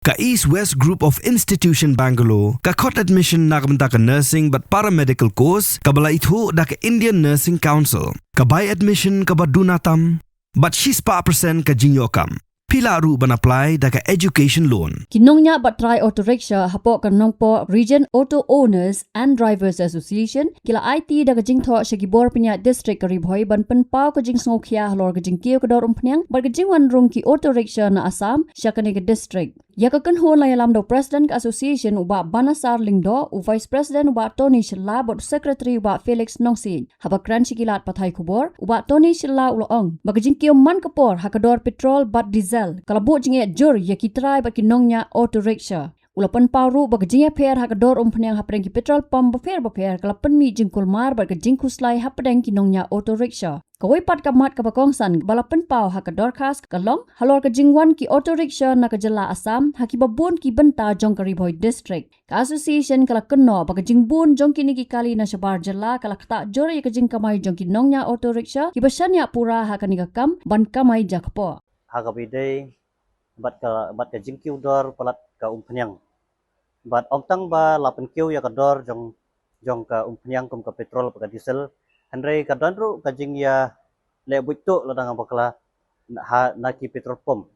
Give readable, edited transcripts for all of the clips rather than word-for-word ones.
Ka East West Group of Institution Bangalore, ka khot admission na kamta ka nursing but paramedical course, ka bala itho da ka Indian Nursing Council, ka buy admission ka badunatam, but she's pa percent ka jinyokam. Pila ru ban apply da ka education loan. Kinongnya bat try auto rickshaw hapo ka nongpo Region Auto Owners and Drivers Association kila IT da ka jingtho shagibor pinya district ka ribhoi ban penpau ka jing sngokya halor ka jing kiyo ka dor umpnyang bar ka jing wan rung ki auto rickshaw na Assam shakane ka district. Ya ka kan hon la yalam do President ka Association uba Banasar Lingdo u Vice President uba Tony Shilla bot Secretary uba Felix Nongsin haba kran shikilat pathai kubor uba Tony Shilla uloong ba ka jing kiyo man kapor hakador petrol bat diesel kalabot jinge jur ya kitrai bat kinongnya auto rickshaw ulapan paru bag jinge per hakador umpanyang hapreng ki petrol pump ba fer kalapan mi jingkul mar bat ka jingkuslai hapreng kinongnya auto rickshaw kawai pat kamat ka bakongsan balapan pau hakador khas kalong halor ka jingwan ki auto rickshaw na ka jala Assam hakibabun ki benta jong ka Ribhoi district ka association kala kenno bag jingbun jong kini ki kali na shabar jala kala kata jor ya ka jing kamai jong kinongnya auto rickshaw ki basanya pura hakani ka kam ban kamai jakpo hagabide bat ka jingkiu dor palat ka umpanyang bat omtang ba lapan kiu ya ka dor jong ka umpanyang kum ka petrol ka diesel handrai ka danru ka jing ya le buitu ladang bakla na ki petrol pump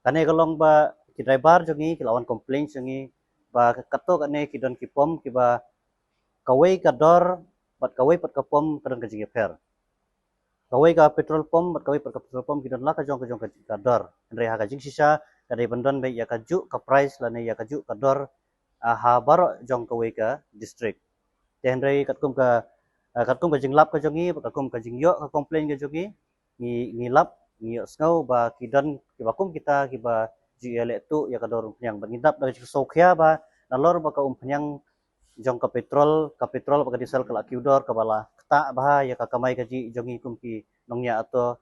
kane kalong ba ki driver jongi ki lawan complaints jongi ba kato kane ki don ki pump ki ba kawai ka dor bat kawai pat ka pump kadang ka jing fer kawai ka petrol pump bat kawai pat ka petrol pump ki don la ka jong ka dor handrai ha ka jing sisa kadai bandon be ya ka ju ka price lane ya ka ju ka dor ha baro jong kawai ka district te handrai katkum ka jing lap ka jongi katkum ka jing yo ka complain ka jongi ngi lap ngi sngau ba kidan ki bakum kita ki ba GL tu ya ka dor umpanyang ban ngidap da sokhya ba nalor ba ka umpanyang jong ka petrol ba ka diesel ka la kiudor ka bala kta ba ya ka kamai ka ji jongi kum ki nongnya ato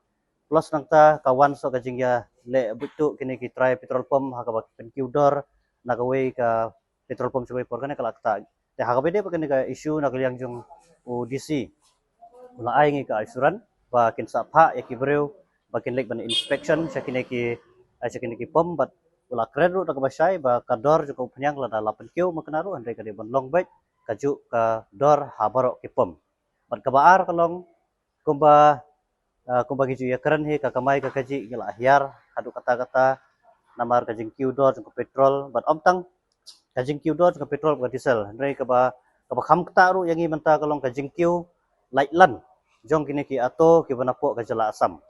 plus nangta kawan so ka jing ya le butu kini ki try petrol pump ha ka ba pen kiudor na ka we ka petrol pump choy por kana ka lakta te ha ka bede pa kini ka issue na kalyang jong ODC ula ai ngi ka asuran ba kin sa pha ya ki breu ba kin lek ban inspection sa kini ki pump bat ula kredu ta ka basai ba ka dor jo ko phanyang la da lapan kiu maknaru andre ka de ban long bet ka ju ka dor ha baro ki pump bat ka baar kalong kumba gi ju ya kran he ka kamai ka kaji gila ahyar hadu kata-kata namar ka jing kiu dor jo petrol bat omtang ka jing kiu dor jo petrol ka diesel andre ka ba kham kta ru yangi menta kalong ka jing kiu laitlan jong kini ki ato ki banapo ka jala Assam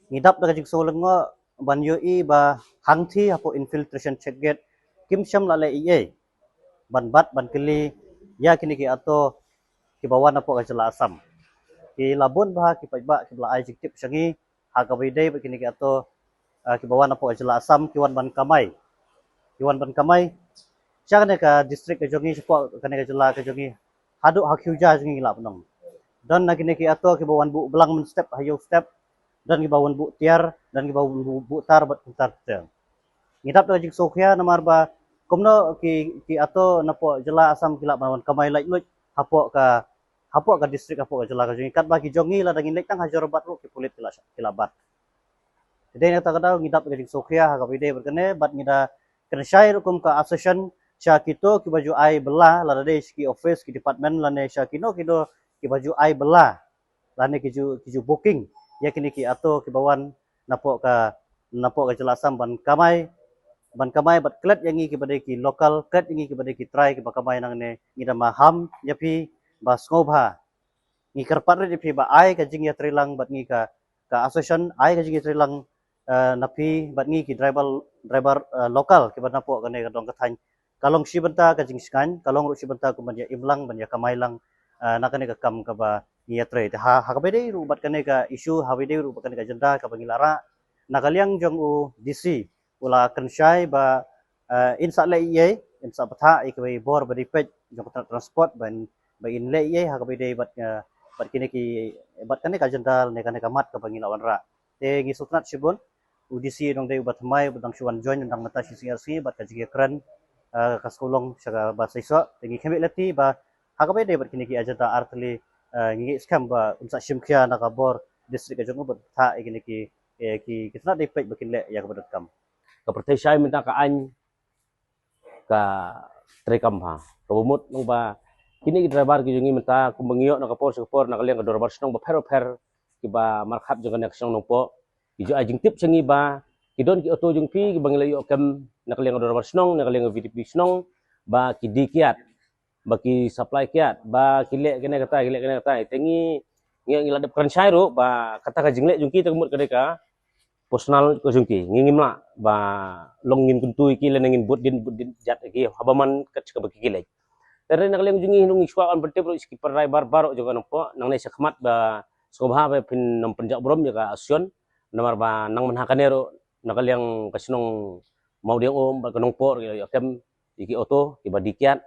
ngidap da ka jing solengo ban yoi ba hangthi hapo infiltration check gate kim sham la le ie ban bat ban kili ya kini ki ato ki bawan apo ka jala Assam ki labun ba ki paiba ki bla ai jik tip sangi ha ka bidai ba kini ki ato ki bawan apo ka jala Assam ki wan ban kamai chakne ka district ka jongi support kane ka jala ka jongi hadu hakhuja jongi la penong dan na kini ki ato ki bawan bu belang men step hayo step dan ki bawan bu tiar dan ki bawan bu tar bat tar ter ngidap da jik sokhya namar ba komno ki ato napo jala Assam kila bawan kamai lai lut hapo ka district hapo ka jala ka jongi kat ba ki jongi la dangin lek tang hajar bat ru ki pulit kila bat jadi na ta kada ngidap da jik sokhya ha ka bide berkene bat ngida kena share kum ka association sya kito ki baju ai bela la de ki office ki department la ne sya kino kido ki baju ai bela la ne ki ju booking ya kini ki ato ki bawan napo ka jala Assam ban kamai bat klet yangi ki bade ki local klet yangi ki bade ki try ki bakamai nang ne ngida maham yapi ba skobha ngi karpat re yapi ba ai ka jing ya trilang bat ngi ka association ai ka jing trilang napi bat ngi ki driver lokal ki bat napo ka ne ka dong ka thany kalong si benta ka jing skan kalong ru si benta ku ban ya imlang ban ya kamai lang na ka ne ka kam ka ba ngi tre ha ka bede ru bat ka ne ka issue ha bede ru bat ka ne ka jenda ka bangilara na kalyang jong u DC ula kensyai ba insa le ye insa patha ikwe bor ba dipet jong transport ban ba in le ye ha ka bede bat kini ki bat ka ne ka jenda ne ka mat ka bangilawan ra te ngi sutnat sibun UDC dong dei bat mai batang suan join tentang mata CCRC bat ka jige kran kaskulong sa bahasa iso tingi kemi leti ba hakabe de berkini ki ajata artli ngi skam ba unsa simkhya nakabor district ajong ba tha igini ki kitna de pek bekin le ya kabadat kam ka pertay siya minta kaan ka trekam ha kabumut nang ba kini driver ki jungi menta ku mengiok na kapor sekapor na kaliang kador barsnong ba per ki ba markhap jong na ksong nongpo ijo ajing tip sengi ba kidon ki auto jung pi ki banglayo kam na kaliang kador barsnong na kaliang VDP snong ba ki dikiat ba ki supply kiat ba kilek kene kata tengi ngi ladap kan syairo ba kata ka jinglek jung ki temut kadeka personal ko jungki ngingim la ba longin kuntui ki lenengin budin jat ki habaman kat ka baki kilek Dari nak leng jungi hinung iswa an berte pro skipper rai barbaro juga nampo nang ne sekmat ba skobha ba pin nam penjak brom juga asion namar ba nang manhakanero nak leng kasnong mau dia ba kanong por ya kem iki auto ki ba dikiat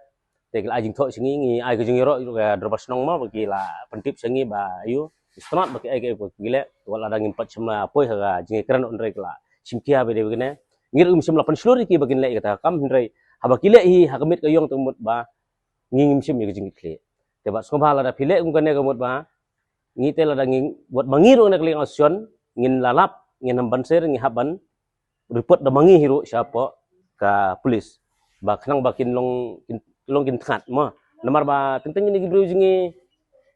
tegel ajing tho singi ngi ai jungi ro juga drobasnong ma bagi la pentip singi ba ayu istrat bagi ai ko gile wala dangin pat semla poi ha jingi kran on rek la simkia be de begene ngir semla pen slori ki bagin le kata kam hindrai habakile hi hakamit kayong tumut ba ngingim sim ya jingit kle teba skobha la da phile ung kane kamut ba ngi te la da nging buat mangiru nak ling asion ngin lalap ngin namban ser ngi haban report da mangi hiru siapa ka polis ba khnang bakin long kin that ma namar ba tenteng ni gibru jingi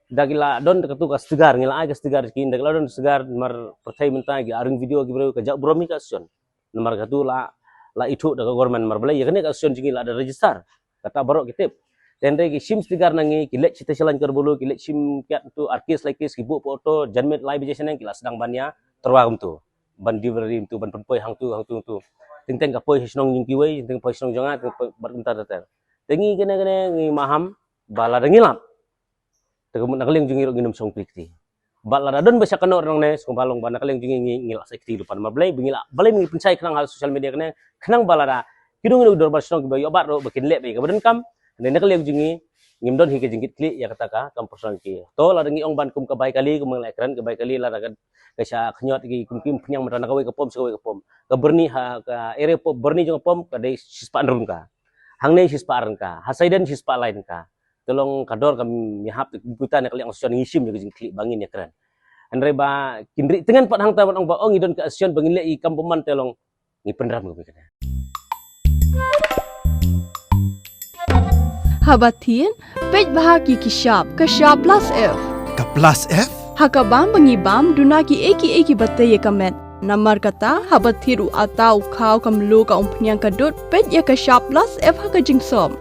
dagila don ka tu ka segar ngila ai ka segar kin dagila don segar mar pertai menta gi aring video gibru ka jak bromi ka asion namar ka tu la itu da government mar bala ya kane ka asion jingi la ada register kata barok kitip tendre ki sim stigar nangi kilek cita jalan kerbulu kilek sim kiat tu arkis laikis kibu foto janmet live biasa nang kilas sedang bannya terwagum tu ban diberi tu ban penpoi hang tu ting ka poi hisnong yung kiwei ting poi hisnong jonga bar bentar datar tengi kene ngi maham bala dengilap tegum nakaling jungi ro nginum song plikti bala radon basa kanor nang ne skum balong ban nakaling jungi ngilak sekti depan mablai bingila balai ngi pensai kenang hal sosial media kene kenang bala da kidung ngi dor basnong bayo bat ro bakin lek be kabaden kam Nene kali yang jungi ngimdon hingga jingkit kli ya kataka kam personal ki to la dengi ong ban kum ka bai kali kum ekran ka bai kali la dagan kasya khnyot ki kum kim pnyang mata nakawai ka pom ka berni ha ka ere pom berni jong pom ka dei sispa andrun ka hangne sispa aran ka hasaidan sispa lain ka tolong kador kam mihap kutan kali ang sion ngisim ya jingkli bangin ya keren andre ba kindri tengan pat hang tawon ong ba ong idon ka sion bangin le i kam peman tolong ngi pendram ko kana Habatin, pej bahagi kishap, kashap plus F. Ka plus F? Hakabam bangibam dunaki eki bataye kamet. Namar kata habathiru atau kau kamlu ka umpnyang kadut pej ya kashap plus F haka jingsom.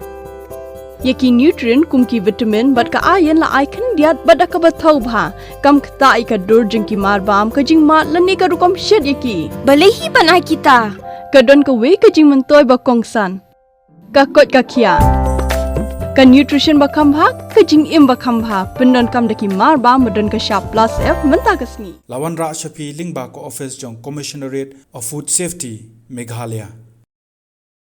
Yaki nutrient kumki vitamin bat ka ayan la ikan diat bat ka bathau bha. Kam kata ikadur jingki marbam ka jing mat lani ka rukom shed yaki. Balehi banai kita. Kadon ka we ka jing mentoy ba kongsan. Ka kot ka kia. Ka nutrition bakam bha ka jing im bakam bha pendon kam daki mar ba modon ka sharp plus F menta kasni Lawan Ra Shafi Lingba ko office jong Commissionerate of Food Safety Meghalaya